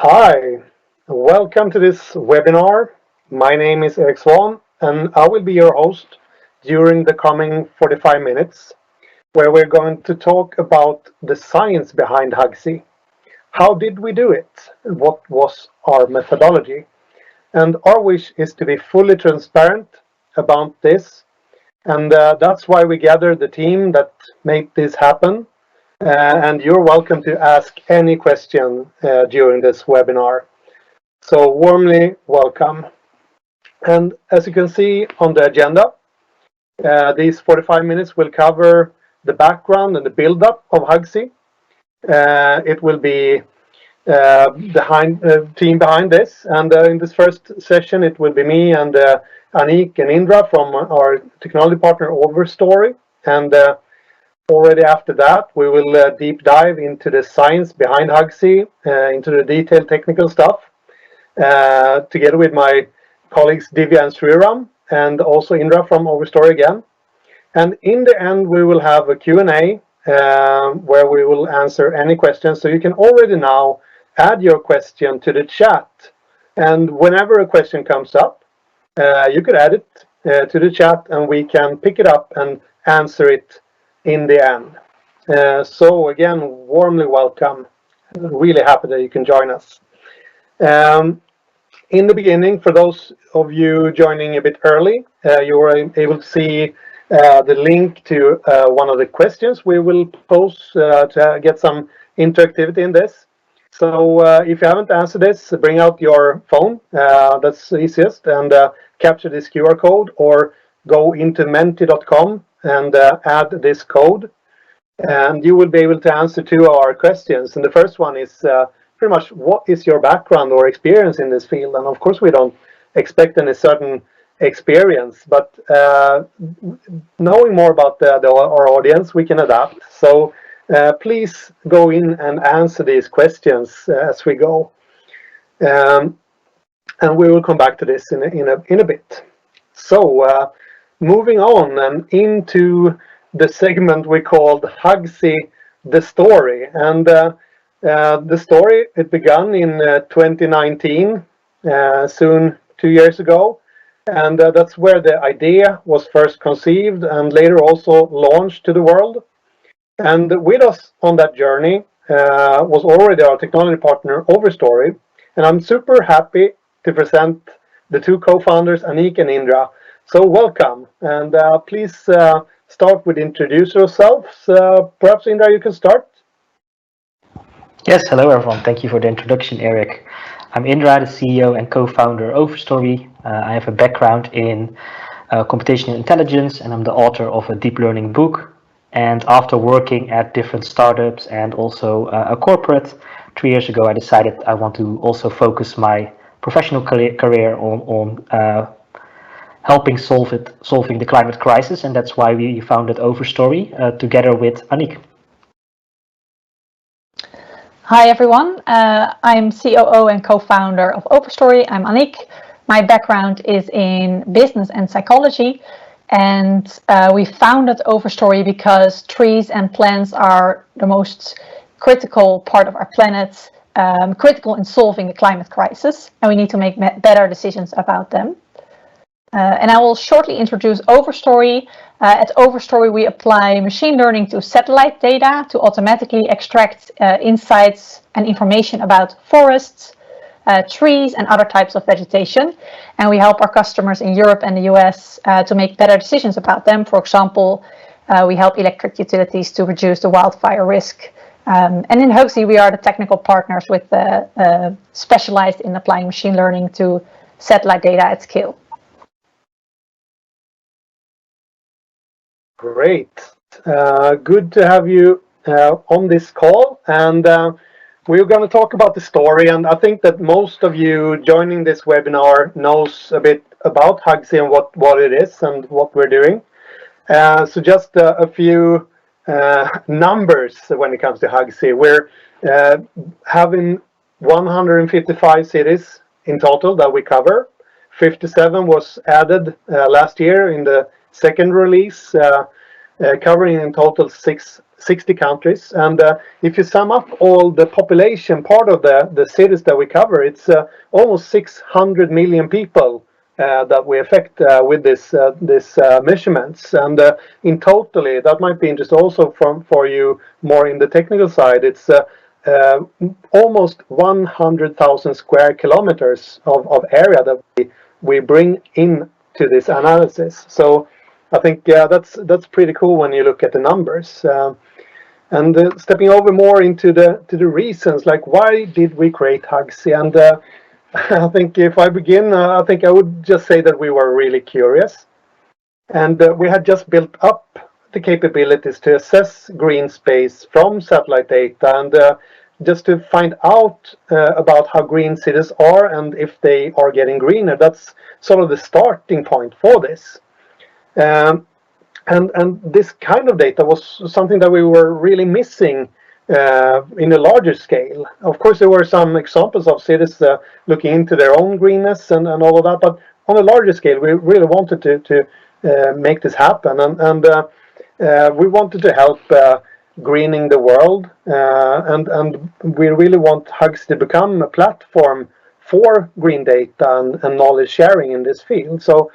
Hi, welcome to this webinar. My name is Anniek Schouten and I will be your host during the coming 45 minutes where we're going to talk about the science behind HUGSI. How did we do it? What was our methodology? And our wish is to be fully transparent about this, and that's why we gathered the team that made this happen. And you're welcome to ask any question during this webinar. So warmly welcome. And as you can see on the agenda, these 45 minutes will cover the background and the build-up of HUGSI. It will be the team behind this, and in this first session it will be me and Anniek and Indra from our technology partner Overstory, and already after that we will deep dive into the science behind HUGSI, into the detailed technical stuff, together with my colleagues Divya and Sriram, and also Indra from Overstory again. And in the end we will have a Q&A where we will answer any questions, so you can already now add your question to the chat, and whenever a question comes up you could add it to the chat and we can pick it up and answer it in the end. So again, warmly welcome. Really happy that you can join us. In the beginning, for those of you joining a bit early, you were able to see the link to one of the questions we will post to get some interactivity in this. So if you haven't answered this, bring out your phone, that's the easiest, and capture this QR code, or go into menti.com and add this code, and you will be able to answer two of our questions. And the first one is pretty much, what is your background or experience in this field? And of course we don't expect any certain experience, but knowing more about our audience, we can adapt. So please go in and answer these questions as we go, and we will come back to this in a bit. So moving on and into the segment we called HUGSI the Story. And the story, it began in 2019, soon 2 years ago, and that's where the idea was first conceived and later also launched to the world. And with us on that journey was already our technology partner Overstory, and I'm super happy to present the two co-founders Anniek and Indra. So welcome, and please start with introduce yourselves. Perhaps Indra, you can start. Yes, hello everyone. Thank you for the introduction, Eric. I'm Indra, the CEO and co-founder of Overstory. I have a background in computational intelligence, and I'm the author of a deep learning book. And after working at different startups and also a corporate, 3 years ago I decided I want to also focus my professional career on helping solving the climate crisis, and that's why we founded Overstory together with Anniek. Hi everyone, I'm COO and co-founder of Overstory. I'm Anniek. My background is in business and psychology, and we founded Overstory because trees and plants are the most critical part of our planet, critical in solving the climate crisis, and we need to make better decisions about them. And I will shortly introduce Overstory. At Overstory, we apply machine learning to satellite data to automatically extract insights and information about forests, trees, and other types of vegetation. And we help our customers in Europe and the US to make better decisions about them. For example, we help electric utilities to reduce the wildfire risk. And in HUGSI, we are the technical partners with specialized in applying machine learning to satellite data at scale. Great. Good to have you on this call, and we're going to talk about the story. And I think that most of you joining this webinar knows a bit about HUGSI and what it is and what we're doing. So just a few numbers when it comes to HUGSI. We're having 155 cities in total that we cover. 57 was added last year in the second release. covering in total 60 countries. And if you sum up all the population part of the cities that we cover, it's almost 600 million people that we affect with this measurements. And in totally, that might be interesting also for you more in the technical side. It's almost 100,000 square kilometers of area that we bring in to this analysis. So I think that's pretty cool when you look at the numbers. And stepping over more into the reasons, like why did we create HUGSI? And I think if I begin, I think I would just say that we were really curious, and we had just built up the capabilities to assess green space from satellite data, and just to find out about how green cities are and if they are getting greener. That's sort of the starting point for this. And this kind of data was something that we were really missing in a larger scale. Of course, there were some examples of cities looking into their own greenness and all of that, but on a larger scale, we really wanted to make this happen, and we wanted to help greening the world, and we really want HUGSI to become a platform for green data and knowledge sharing in this field. So,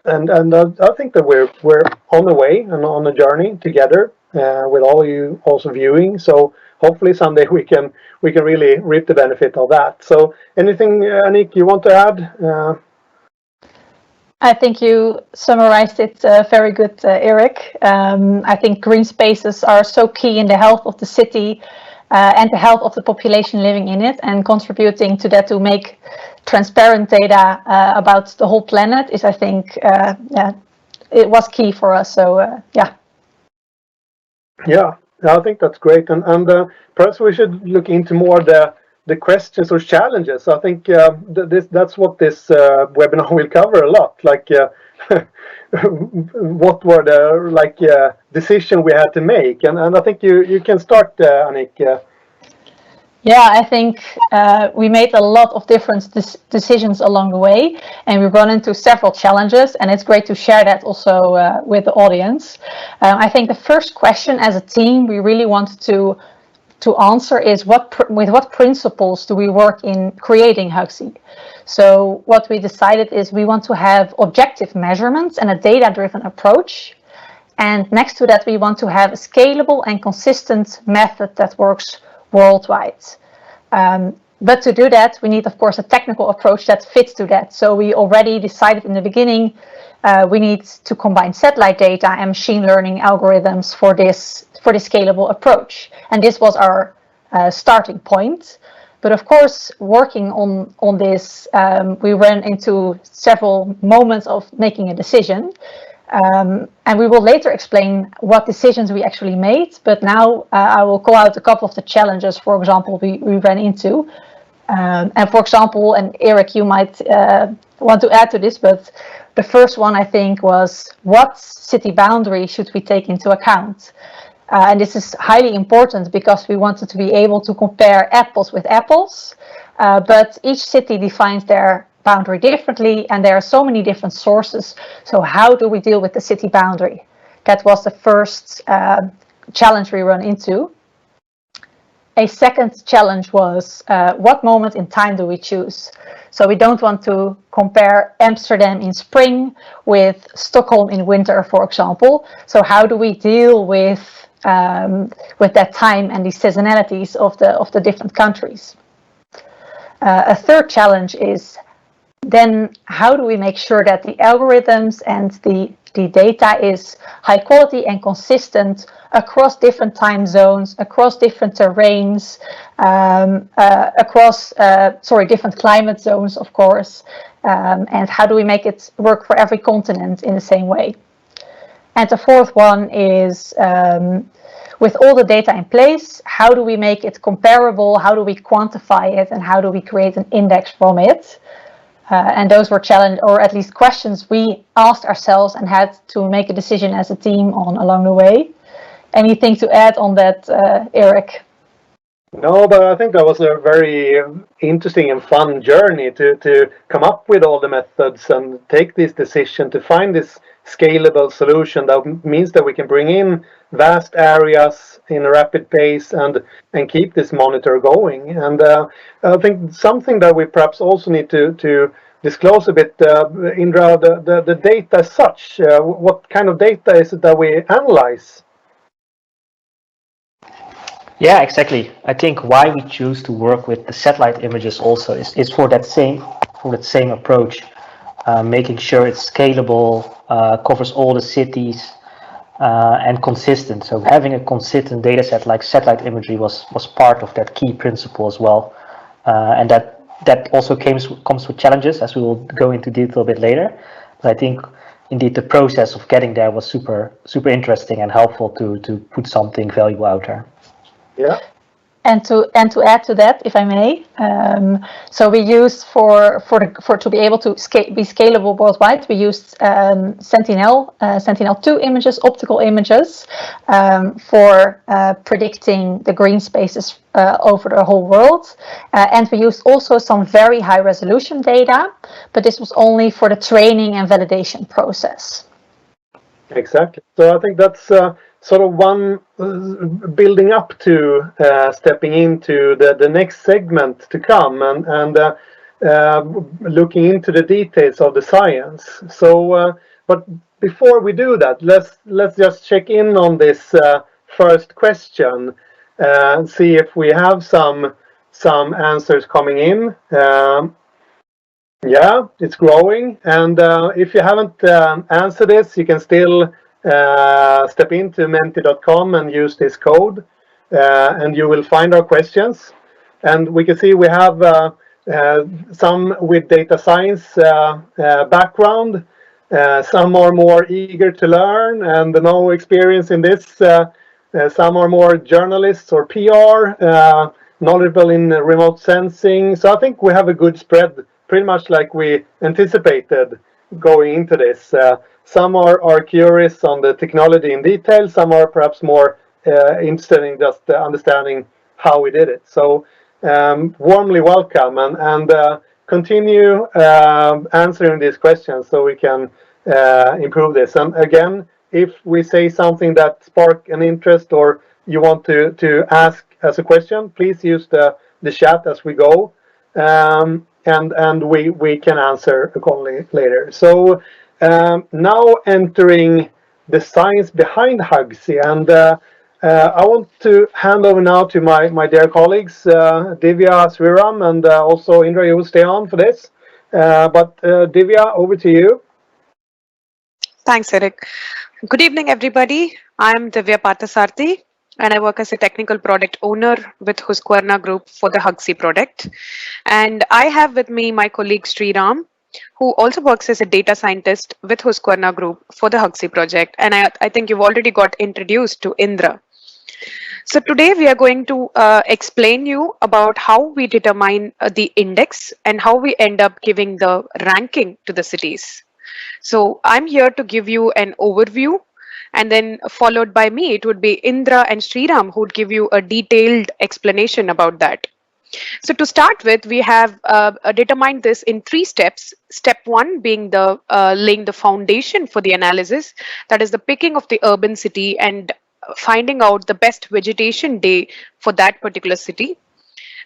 and I think that we're on the way and on a journey together with all of you also viewing. So hopefully someday we can really reap the benefit of that. So anything, Anniek, you want to add? I think you summarized it very good, Erik. I think green spaces are so key in the health of the city and the health of the population living in it, and contributing to that to make transparent data about the whole planet is, I think, it was key for us. So yeah. Yeah, I think that's great, and perhaps we should look into more the questions or challenges. I think that's what this webinar will cover a lot. Like, what were the decision we had to make, and I think you can start, Anniek. Yeah, I think we made a lot of different decisions along the way, and we run into several challenges, and it's great to share that also with the audience. I think the first question as a team we really wanted to answer is with what principles do we work in creating HUGSI? So what we decided is we want to have objective measurements and a data-driven approach. And next to that, we want to have a scalable and consistent method that works worldwide. But to do that, we need, of course, a technical approach that fits to that. So we already decided in the beginning we need to combine satellite data and machine learning algorithms for this scalable approach. And this was our starting point. But of course, working on this, we ran into several moments of making a decision. And we will later explain what decisions we actually made. But now I will call out a couple of the challenges, for example, we ran into. And for example, and Erik, you might want to add to this, but the first one I think was, what city boundary should we take into account? And this is highly important because we wanted to be able to compare apples with apples, but each city defines their boundary differently, and there are so many different sources. So how do we deal with the city boundary? That was the first challenge we run into. A second challenge was what moment in time do we choose? So we don't want to compare Amsterdam in spring with Stockholm in winter, for example. So how do we deal with that time and the seasonalities of the different countries? A third challenge is then how do we make sure that the algorithms and the data is high quality and consistent across different time zones, across different terrains, across different climate zones, of course, and how do we make it work for every continent in the same way? And the fourth one is, with all the data in place, how do we make it comparable, how do we quantify it, and how do we create an index from it? And those were challenges, or at least questions we asked ourselves and had to make a decision as a team on along the way. Anything to add on that, Erik? No, but I think that was a very interesting and fun journey to come up with all the methods and take this decision to find this scalable solution that means that we can bring in vast areas in a rapid pace and keep this monitor going. And I think something that we perhaps also need to disclose a bit, Indra, the data as such. What kind of data is it that we analyze? Yeah, exactly. I think why we choose to work with the satellite images also is for that same approach, making sure it's scalable, covers all the cities, and consistent. So having a consistent data set like satellite imagery was part of that key principle as well, and that also comes with challenges, as we will go into detail a bit later. But I think indeed the process of getting there was super interesting and helpful to put something valuable out there. Yeah. And to add to that, if I may, so we used for to be able to be scalable worldwide, we used Sentinel-2 images, optical images, for predicting the green spaces over the whole world, and we used also some very high resolution data, but this was only for the training and validation process. Exactly. So I think that's sort of one building up to stepping into the next segment to come and looking into the details of the science. So, but before we do that, let's just check in on this first question and see if we have some answers coming in. Yeah, it's growing, and if you haven't answered this, you can still step into menti.com and use this code, and you will find our questions. And we can see we have some with data science background, some are more eager to learn and no experience in this, some are more journalists or PR, knowledgeable in remote sensing. So I think we have a good spread, pretty much like we anticipated going into this. Some are curious on the technology in detail, some are perhaps more interested in just understanding how we did it. So warmly welcome and continue answering these questions so we can improve this. And again, if we say something that spark an interest or you want to ask as a question, please use the chat as we go. And we can answer accordingly later. So now entering the science behind HUGSI, and I want to hand over now to my dear colleagues, Divya, Sriram, and also Indra, you will stay on for this. But Divya, over to you. Thanks, Eric. Good evening, everybody. I'm Divya Pathasarthi, and I work as a technical product owner with Husqvarna Group for the HUGSI product. And I have with me my colleague Sriram, who also works as a data scientist with Husqvarna Group for the HUGSI project. And I think you've already got introduced to Indra. So today we are going to explain you about how we determine the index and how we end up giving the ranking to the cities. So I'm here to give you an overview, and then followed by me, it would be Indra and Sriram who would give you a detailed explanation about that. So to start with, we have determined this in 3 steps. Step 1 being the laying the foundation for the analysis, that is the picking of the urban city and finding out the best vegetation day for that particular city.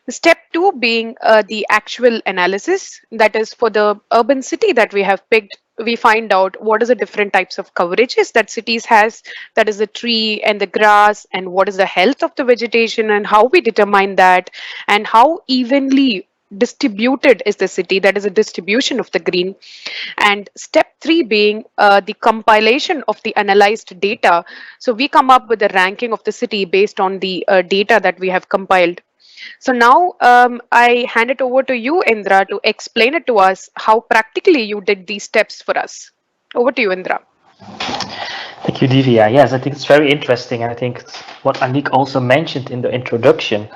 Step 2 being the actual analysis, that is for the urban city that we have picked, we find out what is the different types of coverages that cities has, that is the tree and the grass, and what is the health of the vegetation and how we determine that, and how evenly distributed is the city, that is a distribution of the green. And step 3 being the compilation of the analyzed data. So we come up with a ranking of the city based on the data that we have compiled. So now I hand it over to you, Indra, to explain it to us how practically you did these steps for us. Over to you, Indra. Thank you, Divya. Yes, I think it's very interesting. And I think it's what Anniek also mentioned in the introduction.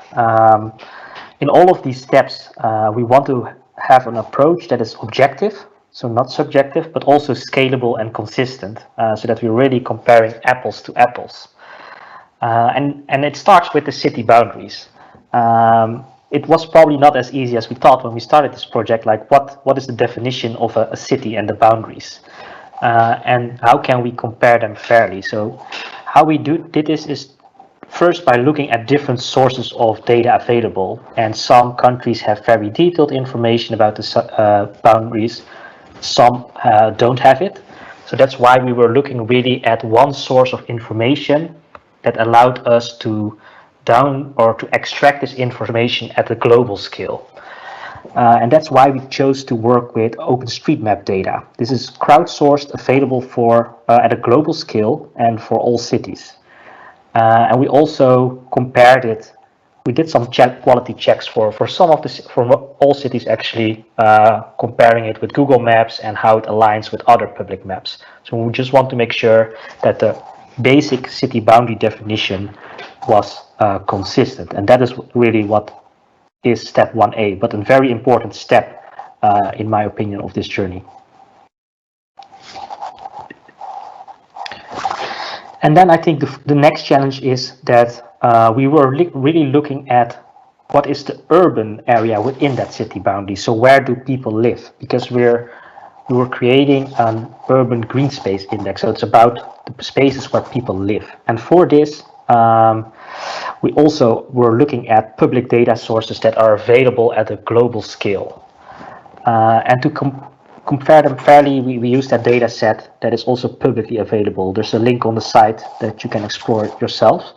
In all of these steps, we want to have an approach that is objective, so not subjective, but also scalable and consistent, so that we're really comparing apples to apples. And it starts with the city boundaries. It was probably not as easy as we thought when we started this project, like what is the definition of a city and the boundaries. and how can we compare them fairly. So how we did this is first by looking at different sources of data available, and some countries have very detailed information about the boundaries, some don't have it. So that's why we were looking really at one source of information that allowed us to extract this information at a global scale. And that's why we chose to work with OpenStreetMap data. This is crowdsourced, available at a global scale and for all cities. And we also compared it. We did some quality checks for all cities, actually, comparing it with Google Maps and how it aligns with other public maps. So we just want to make sure that the basic city boundary definition was consistent, and that is really what is step 1A, but a very important step, in my opinion, of this journey. And then I think the next challenge is that we were really looking at what is the urban area within that city boundary. So where do people live? Because we were creating an urban green space index. So it's about the spaces where people live. And for this, we also were looking at public data sources that are available at a global scale. And to compare them fairly, we use that data set that is also publicly available. There's a link on the site that you can explore it yourself.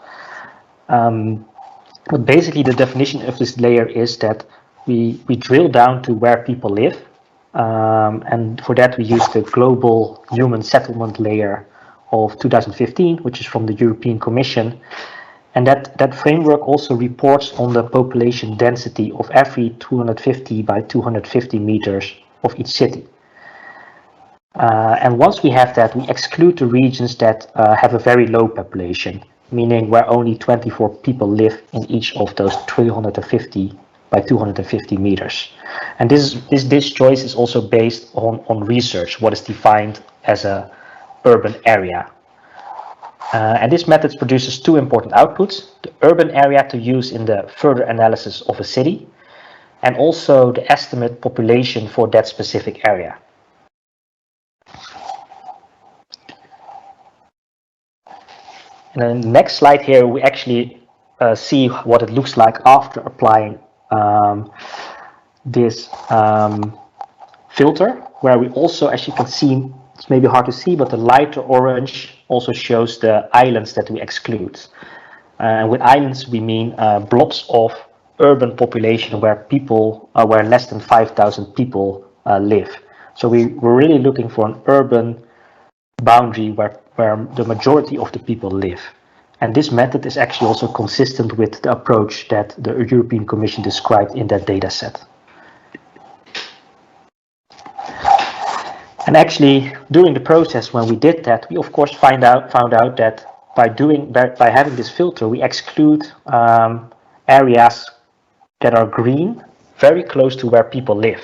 But basically the definition of this layer is that we drill down to where people live. And for that we use the global human settlement layer of 2015, which is from the European Commission. And that framework also reports on the population density of every 250 by 250 meters of each city. And once we have that, we exclude the regions that have a very low population, meaning where only 24 people live in each of those 350 by 250 meters. And this choice is also based on research, what is defined as a urban area. And this method produces two important outputs: the urban area to use in the further analysis of a city, and also the estimate population for that specific area. And then the next slide here, we actually see what it looks like after applying this filter, where we also, as you can see, it's maybe hard to see, but the lighter orange also shows the islands that we exclude. And with islands, we mean blocks of urban population where less than 5,000 people live. So we're really looking for an urban boundary where the majority of the people live. And this method is actually also consistent with the approach that the European Commission described in that data set. And actually, during the process when we did that, we of course found out that by having this filter, we exclude areas that are green, very close to where people live.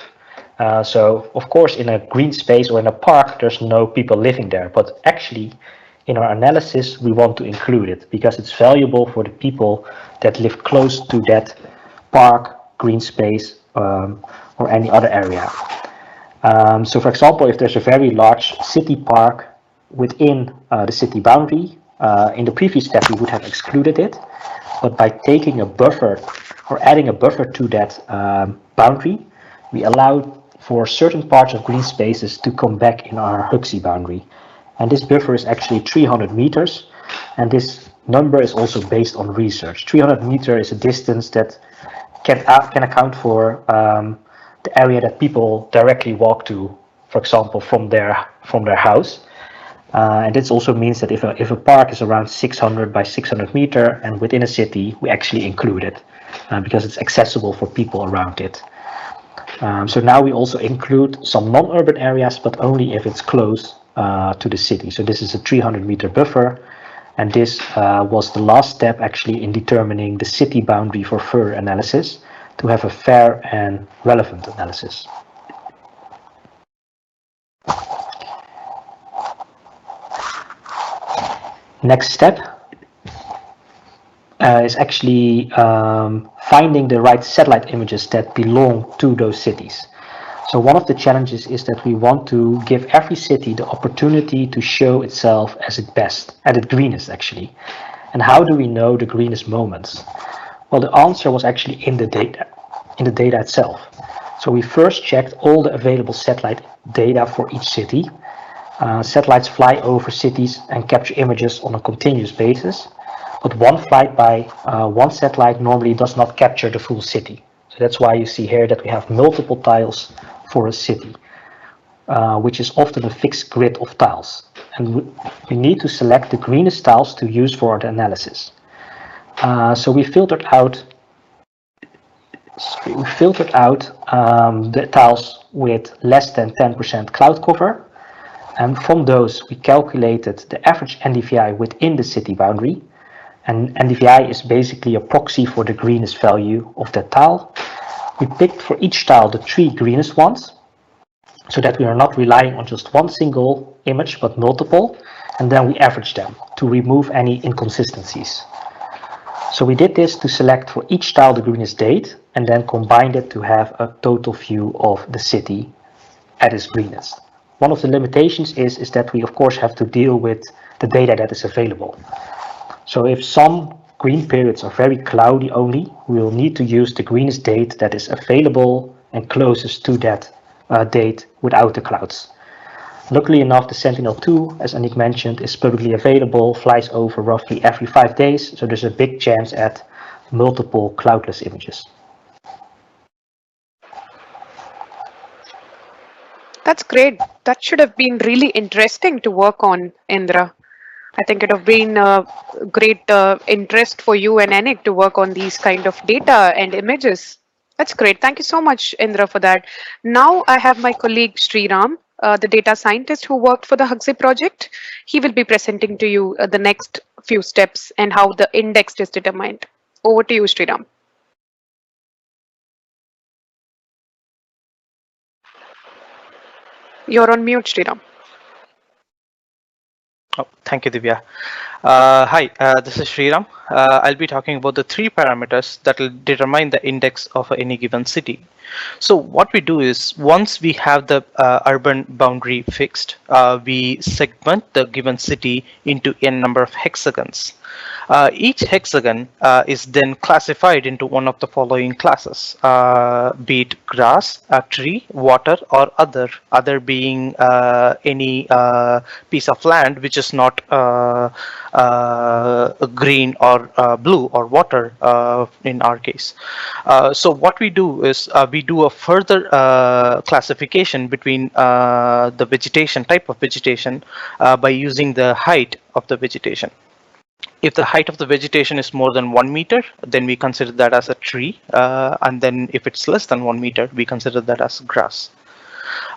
So of course, in a green space or in a park, there's no people living there. But actually, in our analysis, we want to include it because it's valuable for the people that live close to that park, green space, or any other area. So for example, if there's a very large city park within the city boundary, in the previous step we would have excluded it, but by taking a buffer or adding a buffer to that boundary, we allow for certain parts of green spaces to come back in our HUGSI boundary. And this buffer is actually 300 meters, and this number is also based on research. 300 meters is a distance that can account for the area that people directly walk to, for example, from their house. And this also means that if a park is around 600 by 600 meter and within a city, we actually include it because it's accessible for people around it. So now we also include some non-urban areas, but only if it's close to the city. So this is a 300-meter buffer, and this was the last step actually in determining the city boundary for further analysis to have a fair and relevant analysis. Next step is actually finding the right satellite images that belong to those cities. So one of the challenges is that we want to give every city the opportunity to show itself as its best, at its greenest actually. And how do we know the greenest moments? Well, the answer was actually in the data itself. So we first checked all the available satellite data for each city. Satellites fly over cities and capture images on a continuous basis, but one flight by one satellite normally does not capture the full city. So that's why you see here that we have multiple tiles for a city, which is often a fixed grid of tiles. And we need to select the greenest tiles to use for the analysis. So we filtered out the tiles with less than 10% cloud cover, and from those we calculated the average NDVI within the city boundary, and NDVI is basically a proxy for the greenest value of that tile. We picked for each tile the 3 greenest ones, so that we are not relying on just one single image but multiple, and then we average them to remove any inconsistencies. So we did this to select for each tile the greenest date and then combined it to have a total view of the city at its greenest. One of the limitations is that we of course have to deal with the data that is available. So if some green periods are very cloudy only, we will need to use the greenest date that is available and closest to that date without the clouds. Luckily enough, the Sentinel-2, as Anniek mentioned, is publicly available, flies over roughly every 5 days, so there's a big chance at multiple cloudless images. That's great. That should have been really interesting to work on, Indra. I think it would have been a great interest for you and Anniek to work on these kind of data and images. That's great. Thank you so much, Indra, for that. Now I have my colleague Sriram, the data scientist who worked for the HUGSI project. He will be presenting to you the next few steps and how the index is determined. Over to you, Sriram. You're on mute, Sriram. Oh, thank you, Divya. Hi, this is Sriram. I'll be talking about the 3 parameters that will determine the index of any given city. So what we do is, once we have the urban boundary fixed, we segment the given city into n number of hexagons. Each hexagon is then classified into one of the following classes, be it grass, a tree, water, or other. Other being any piece of land which is not green or blue or water in our case. So what we do is we do a further classification between the vegetation, type of vegetation, by using the height of the vegetation. If the height of the vegetation is more than 1 meter, then we consider that as a tree. And then if it's less than 1 meter, we consider that as grass.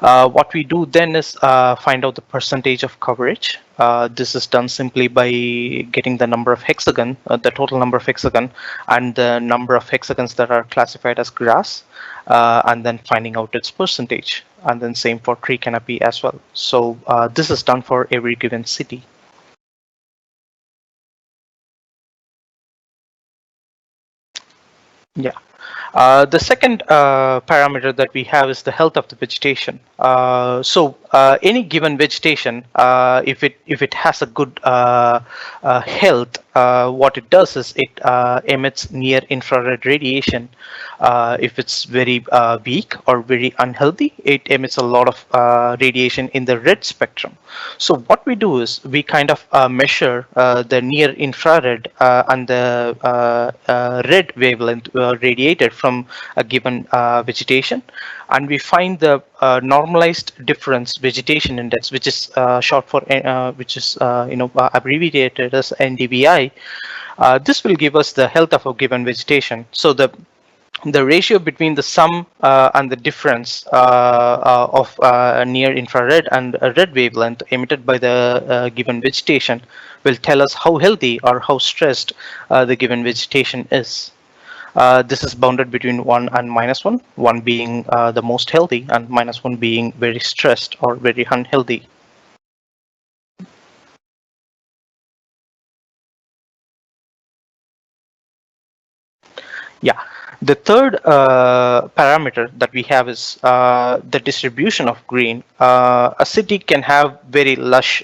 What we do then is find out the percentage of coverage. This is done simply by getting the number of hexagon, the total number of hexagon, and the number of hexagons that are classified as grass, and then finding out its percentage. And then same for tree canopy as well. So this is done for every given city. Yeah. The second parameter that we have is the health of the vegetation. So any given vegetation, if it has a good health, what it does is it emits near infrared radiation. If it's very weak or very unhealthy, it emits a lot of radiation in the red spectrum. So what we do is we kind of measure the near infrared and the red wavelength radiated from a given vegetation, and we find the normalized difference vegetation index, which is short for abbreviated as NDVI. This will give us the health of a given vegetation. So the ratio between the sum and the difference of near infrared and red wavelength emitted by the given vegetation will tell us how healthy or how stressed the given vegetation is. This is bounded between 1 and -1, 1 being the most healthy and -1 being very stressed or very unhealthy. Yeah. The third parameter that we have is the distribution of green. A city can have very lush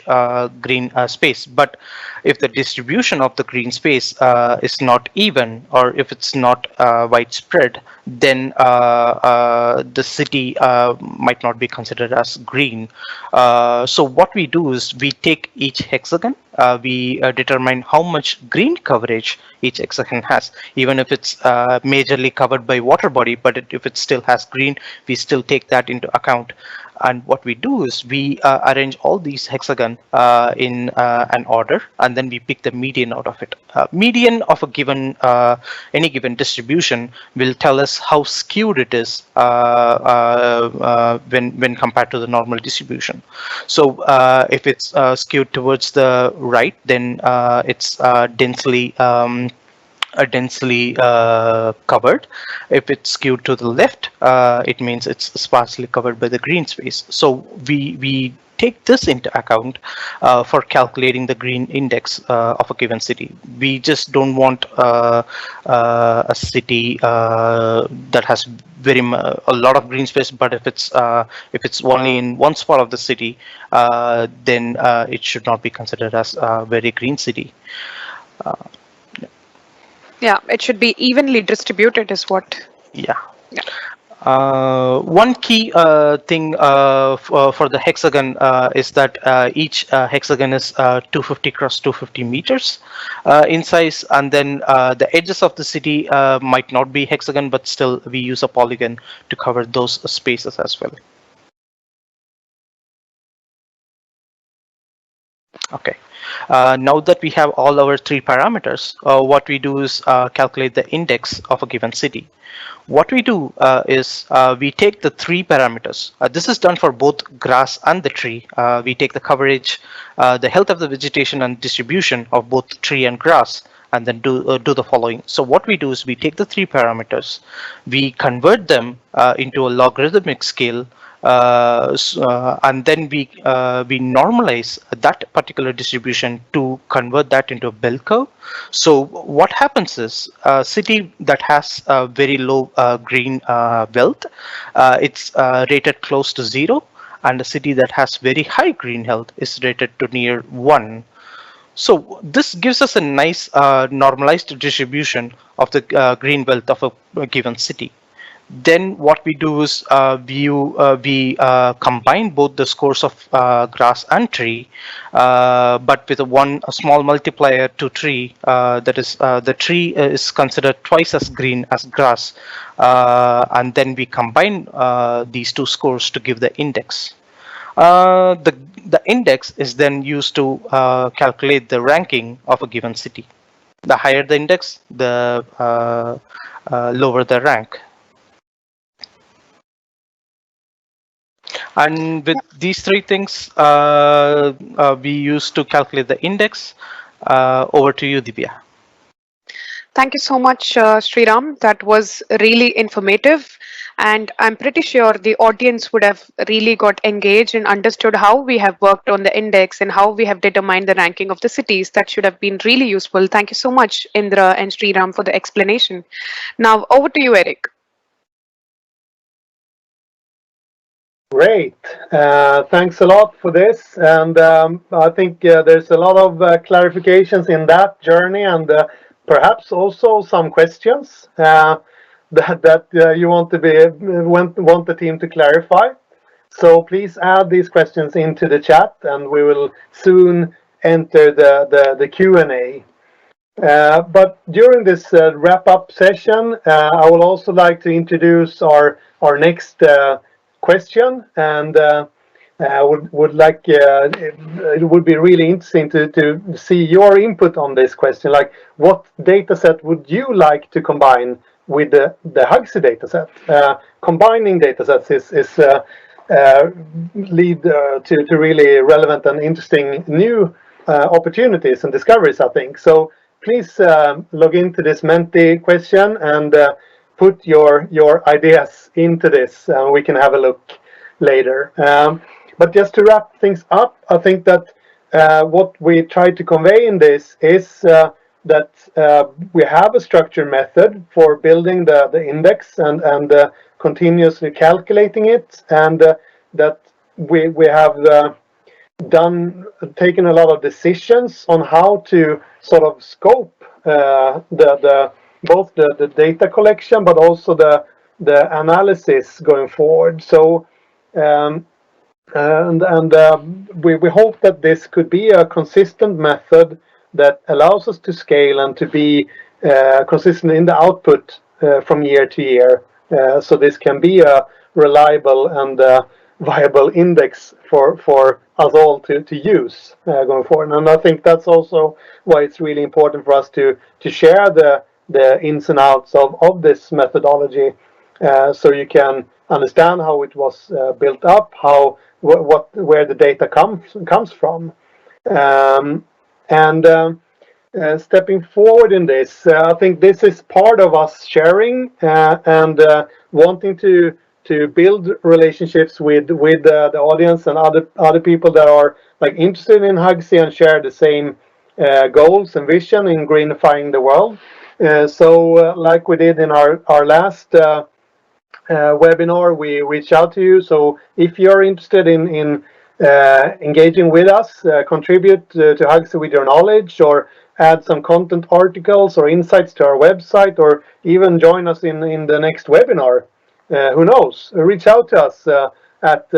green space, but if the distribution of the green space is not even, or if it's not widespread, then the city might not be considered as green. So what we do is we take each hexagon, we determine how much green coverage each hexagon has, even if it's majorly covered by water body, but if it still has green, we still take that into account. And what we do is we arrange all these hexagon in an order, and then we pick the median out of it. Median of a given any given distribution will tell us how skewed it is when compared to the normal distribution. So if it's skewed towards the right, then it's densely covered. If it's skewed to the left, it means it's sparsely covered by the green space. So we take this into account for calculating the green index of a given city. We just don't want a city that has a lot of green space, but if it's only in one spot of the city, then it should not be considered as a very green city. Yeah, it should be evenly distributed is what. Yeah. Yeah. One key thing for the hexagon is that each hexagon is 250 cross 250 meters in size, and then the edges of the city might not be hexagon, but still we use a polygon to cover those spaces as well. Okay. Now that we have all our three parameters, what we do is calculate the index of a given city. What we do is we take the three parameters. This is done for both grass and the tree. We take the coverage, the health of the vegetation and distribution of both tree and grass, and then do the following. So what we do is we take the three parameters, we convert them into a logarithmic scale, and then we normalize that particular distribution to convert that into a bell curve. So what happens is a city that has very low green wealth, it's rated close to 0, and a city that has very high green health is rated to near 1. So this gives us a nice normalized distribution of the green wealth of a given city. Then what we do is we combine both the scores of grass and tree, but with a small multiplier to tree. That is, the tree is considered twice as green as grass, and then we combine these two scores to give the index. The index is then used to calculate the ranking of a given city. The higher the index, the lower the rank. And with these three things we use to calculate the index. Over to you, Divya. Thank you so much, Sriram. That was really informative. And I'm pretty sure the audience would have really got engaged and understood how we have worked on the index and how we have determined the ranking of the cities. That should have been really useful. Thank you so much, Indra and Sriram, for the explanation. Now, over to you, Eric. Great. Thanks a lot for this. And I think there's a lot of clarifications in that journey, and perhaps also some questions that you want the team to clarify. So please add these questions into the chat, and we will soon enter the Q&A. But during this wrap-up session, I would also like to introduce our next question, and would like it would be really interesting to see your input on this question. Like, what data set would you like to combine with the HUGSI data set? Combining data sets is lead to really relevant and interesting new opportunities and discoveries, I think. So please log into this Menti question and put your ideas into this. We can have a look later. But just to wrap things up, I think that what we try to convey in this is that we have a structured method for building the index and continuously calculating it, and that we have taken a lot of decisions on how to sort of scope both the data collection but also the analysis going forward. So we hope that this could be a consistent method that allows us to scale and to be consistent in the output from year to year. So this can be a reliable and viable index for us all to use going forward. And I think that's also why it's really important for us to share the ins and outs of this methodology, so you can understand how it was built up, where the data comes from, and stepping forward in this, I think this is part of us sharing and wanting to build relationships with the audience and other people that are like interested in HUGSI and share the same goals and vision in greenifying the world. So like we did in our last webinar, we reach out to you. So if you're interested in engaging with us, contribute to HUGSI with your knowledge, or add some content articles or insights to our website, or even join us in the next webinar, who knows? Reach out to us at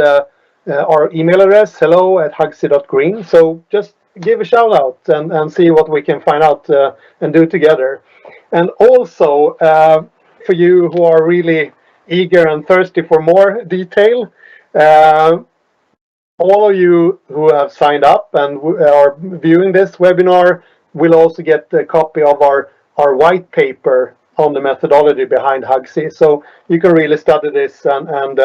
our email address, hello@hugsi.green. So just give a shout out and see what we can find out and do together. And also, for you who are really eager and thirsty for more detail, all of you who have signed up and are viewing this webinar will also get a copy of our white paper on the methodology behind HUGSI. So you can really study this and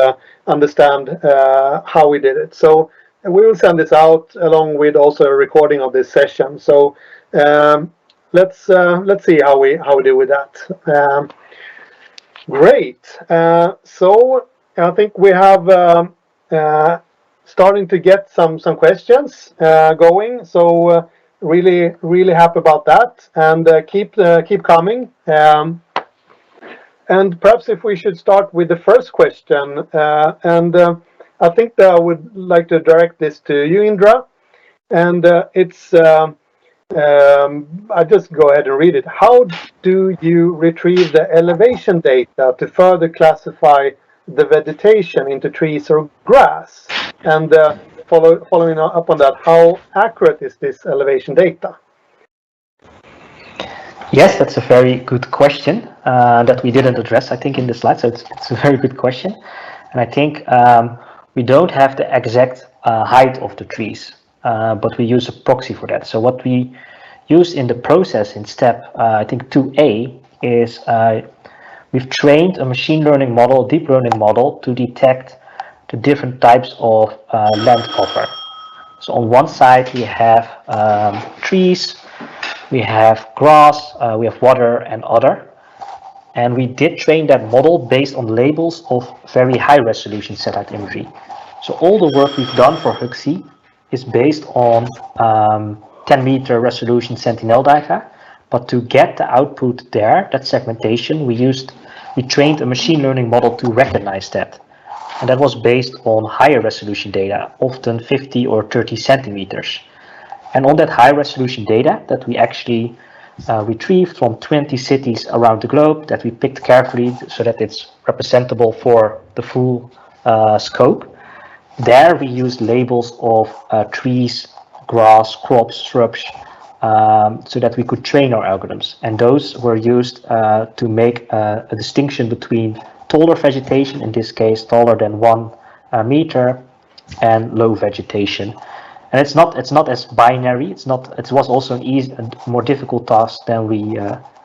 understand how we did it. So we will send this out along with also a recording of this session. So let's see how we do with that. Great. So I think we have starting to get some questions going. So really happy about that, and keep coming. And perhaps if we should start with the first question, and I think that I would like to direct this to you, Indra, and it's I just go ahead and read it. How do you retrieve the elevation data to further classify the vegetation into trees or grass? And following up on that, how accurate is this elevation data? Yes, that's a very good question that we didn't address, I think, in the slide. So it's a very good question. And I think we don't have the exact height of the trees, but we use a proxy for that. So what we use in the process in step, I think 2A, is we've trained a machine learning model, deep learning model, to detect the different types of land cover. So on one side we have trees, we have grass, we have water and other. And we did train that model based on labels of very high resolution satellite imagery. So all the work we've done for HUGSI is based on 10-meter resolution sentinel data. But to get the output there, that segmentation, we trained a machine learning model to recognize that. And that was based on higher resolution data, often 50 or 30 centimeters. And on that high resolution data that we actually retrieved from 20 cities around the globe, that we picked carefully so that it's representable for the full scope, there we used labels of trees, grass, crops, shrubs, so that we could train our algorithms. And those were used to make a distinction between taller vegetation, in this case taller than 1 meter, and low vegetation. And it's not as binary. It was also a more difficult task than we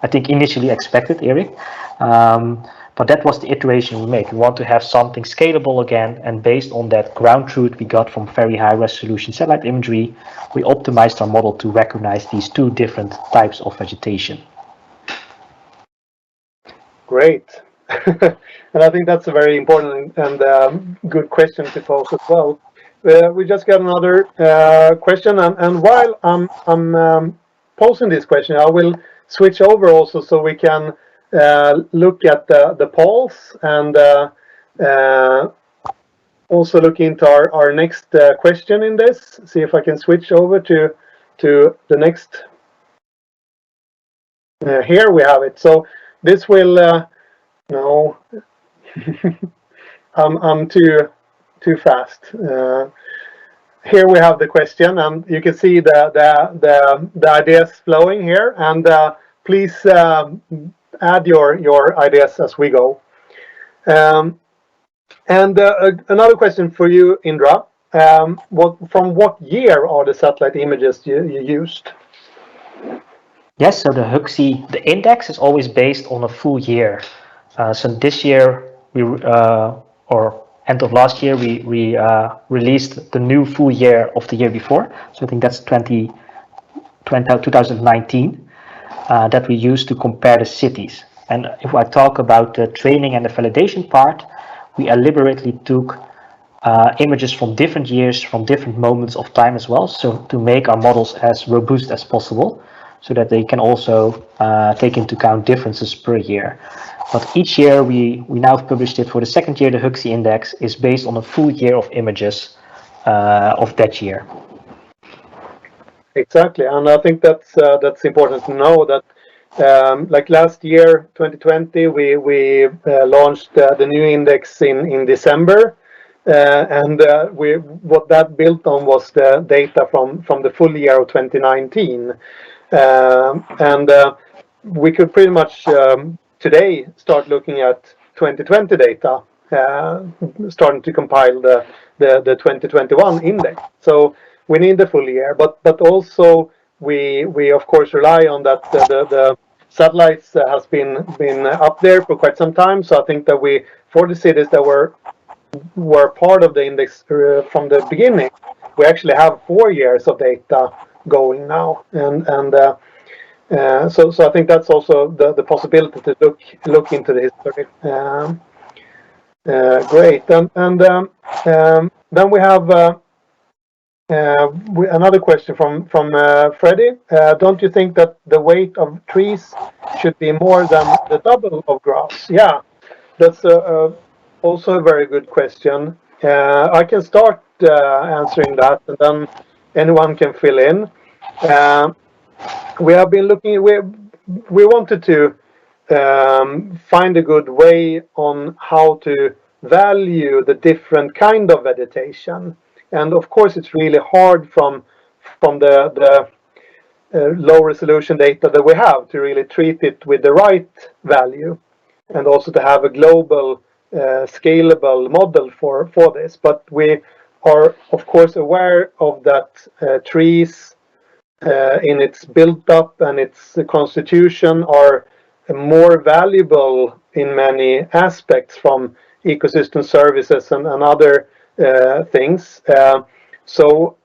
I think initially expected, Eric. But that was the iteration we made. We want to have something scalable again, and based on that ground truth we got from very high resolution satellite imagery, we optimized our model to recognize these two different types of vegetation. Great. And I think that's a very important and good question to pose as well. We just got another question, and while I'm posing this question, I will switch over also so we can look at the polls and also look into our next question in this. See if I can switch over to the next. Here we have it. So this will no, I'm too fast. Here we have the question, and you can see the ideas flowing here. And please add your ideas as we go. Another question for you, Indra. From what year are the satellite images you used? Yes, so the HUGSI, the index is always based on a full year. So this year, or end of last year, we released the new full year of the year before. So I think that's 2019 that we used to compare the cities. And if I talk about the training and the validation part, we deliberately took images from different years, from different moments of time as well, so to make our models as robust as possible, so that they can also take into account differences per year. But each year we now have published it for the second year. The HUGSI index is based on a full year of images of that year. Exactly, and I think that's important to know that like last year, 2020, we launched the new index in December, and what that built on was the data from the full year of 2019, and we could pretty much today start looking at 2020 data, starting to compile the 2021 index. So we need the full year, but also we of course rely on that the satellites has been up there for quite some time. So I think that for the cities that were part of the index from the beginning, we actually have 4 years of data going now, and so I think that's also the possibility to look into the history. Great, and then we have another question from Freddie. Don't you think that the weight of trees should be more than the double of grass? Yeah, that's also a very good question. I can start answering that, and then anyone can fill in. We have been looking. We wanted to find a good way on how to value the different kind of vegetation. And of course, it's really hard from the low resolution data that we have to really treat it with the right value, and also to have a global scalable model for this. But we are of course aware of that trees in its built up and its constitution are more valuable in many aspects, from ecosystem services and other things. So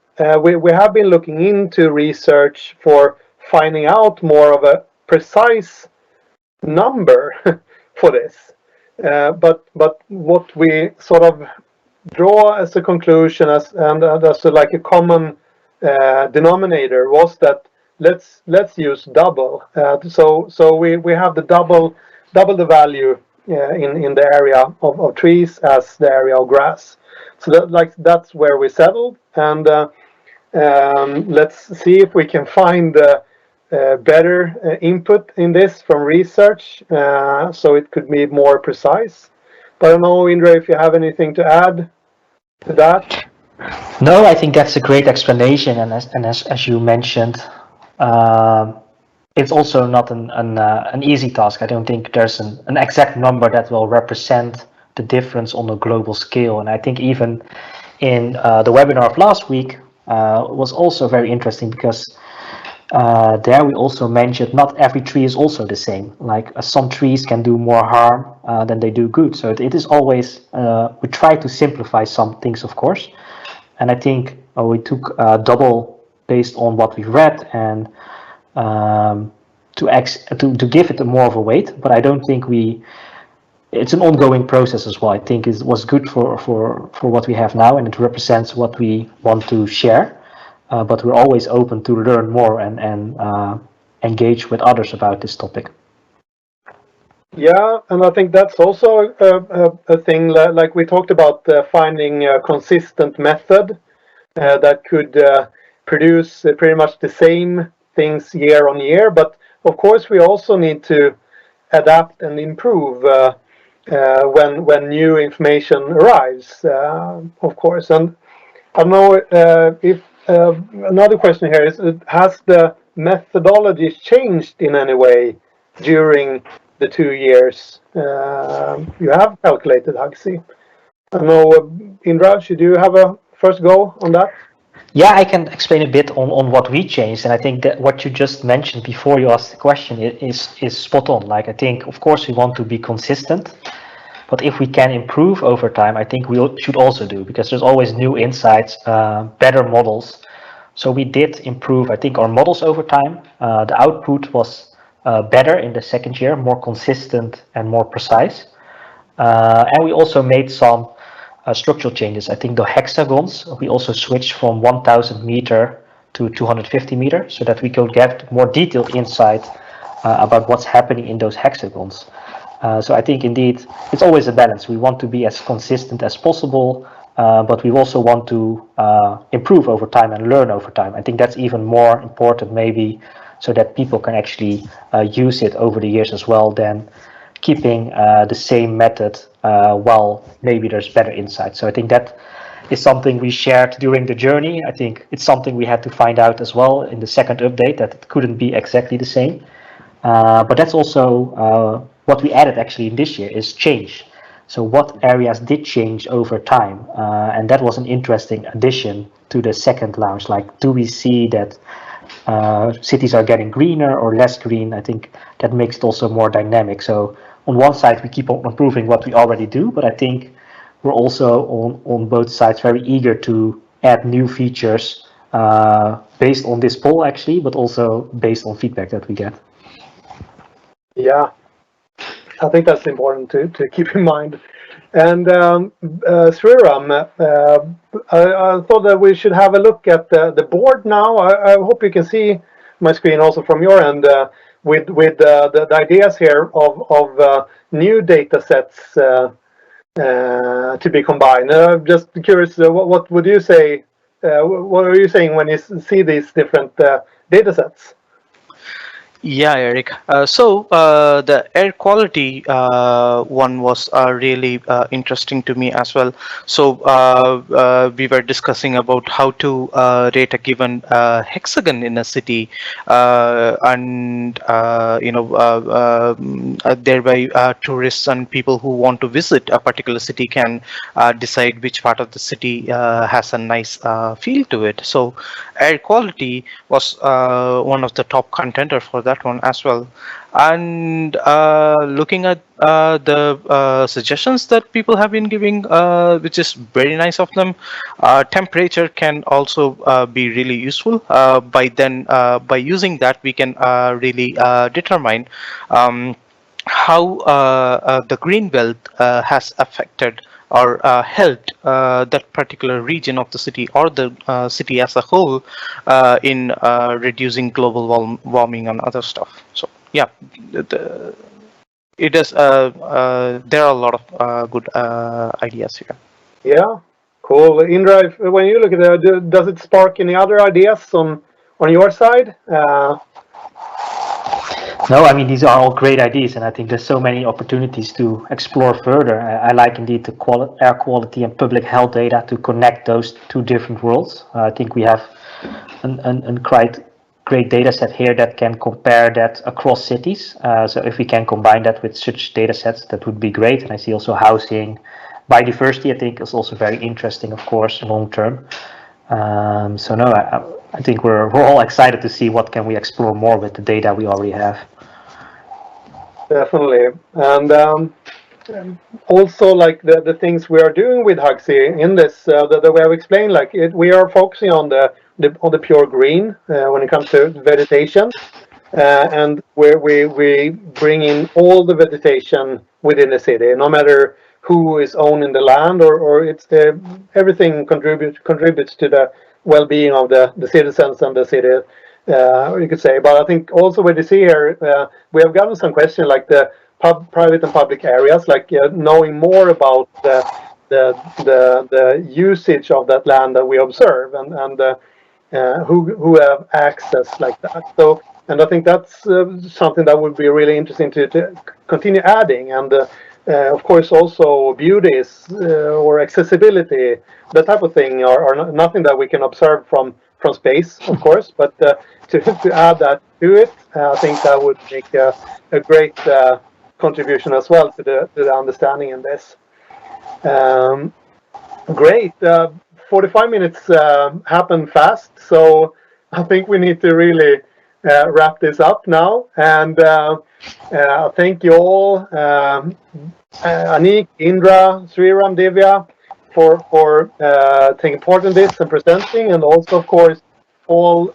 we have been looking into research for finding out more of a precise number for this. But what we sort of draw as a conclusion and as like a common denominator was that let's use double. So we have the double the value in the area of trees as the area of grass. So that's where we settled, and let's see if we can find better input in this from research, so it could be more precise. But I don't know, Indra, if you have anything to add to that. No, I think that's a great explanation, and as you mentioned, it's also not an easy task. I don't think there's an exact number that will represent the difference on a global scale. And I think even in the webinar of last week was also very interesting, because there we also mentioned not every tree is also the same. Like some trees can do more harm than they do good. So it is always, we try to simplify some things, of course. And I think we took double based on what we read, and to give it more of a weight. But I don't think it's an ongoing process as well. I think it was good for what we have now, and it represents what we want to share. but we're always open to learn more and engage with others about this topic. Yeah, and I think that's also a thing like we talked about, finding a consistent method that could produce pretty much the same things year on year. But of course, we also need to adapt and improve when new information arrives, of course. And I don't know if another question here is: has the methodology changed in any way during the 2 years you have calculated HUGSI? I don't know, Indra, should you have a first go on that? Yeah, I can explain a bit on what we changed, and I think that what you just mentioned before you asked the question is spot on. Like, I think, of course, we want to be consistent, but if we can improve over time, I think we should also do, because there's always new insights, better models. So we did improve, I think, our models over time. The output was better in the second year, more consistent and more precise. And we also made some structural changes. I think the hexagons, we also switched from 1000 meter to 250 meter so that we could get more detailed insight about what's happening in those hexagons. So I think indeed it's always a balance. We want to be as consistent as possible, but we also want to improve over time and learn over time. I think that's even more important maybe, so that people can actually use it over the years as well, than keeping the same method while maybe there's better insight. So I think that is something we shared during the journey. I think it's something we had to find out as well in the second update, that it couldn't be exactly the same. But that's also what we added actually in this year is change. So what areas did change over time? And that was an interesting addition to the second launch. Like, do we see that cities are getting greener or less green? I think that makes it also more dynamic. So on one side, we keep on improving what we already do, but I think we're also on both sides very eager to add new features based on this poll actually, but also based on feedback that we get. Yeah, I think that's important to keep in mind. And Sriram, I thought that we should have a look at the board now. I hope you can see my screen also from your end, with the ideas here of new data sets to be combined. Just curious, what would you say? What are you saying when you see these different data sets? Yeah, Eric. So the air quality one was really interesting to me as well. So we were discussing about how to rate a given hexagon in a city, and thereby tourists and people who want to visit a particular city can decide which part of the city has a nice feel to it. So air quality was one of the top contender for that one as well. And looking at the suggestions that people have been giving, which is very nice of them, temperature can also be really useful. By using that, we can really determine how the green belt has affected or helped that particular region of the city or the city as a whole in reducing global warming and other stuff. So yeah, it is. There are a lot of good ideas here. Yeah, cool. Indra, when you look at it, does it spark any other ideas on your side? No, I mean, these are all great ideas, and I think there's so many opportunities to explore further. I like indeed the air quality and public health data, to connect those two different worlds. I think we have a quite great data set here that can compare that across cities. So if we can combine that with such data sets, that would be great. And I see also housing, biodiversity, I think is also very interesting, of course, long term. So no, I think we're all excited to see what can we explore more with the data we already have. Definitely. And also, like the things we are doing with HUGSI in this, that we have explained, like we are focusing on the pure green when it comes to vegetation, and where we bring in all the vegetation within the city, no matter who is owning the land, or it's everything contributes to well-being of the citizens and the city, you could say. But I think also what you see here, we have gotten some questions like the private and public areas, like knowing more about the usage of that land that we observe, and who have access like that. So, and I think that's something that would be really interesting to continue adding. And of course, also beauties or accessibility, that type of thing, are nothing that we can observe from space, of course. But to add that to it, I think that would make a great contribution as well to the understanding in this. Great. 45 minutes happened fast, so I think we need to really wrap this up now. And thank you all, Anniek, Indra, Sriram, Divya, for taking part in this and presenting, and also, of course, all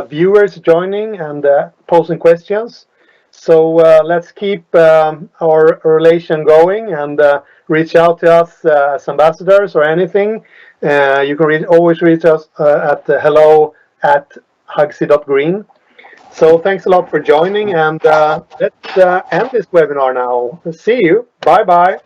viewers joining and posing questions. So let's keep our relation going, and reach out to us as ambassadors or anything. You can always reach us at hello@hugsi.green. So thanks a lot for joining, and let's end this webinar now. See you. Bye bye.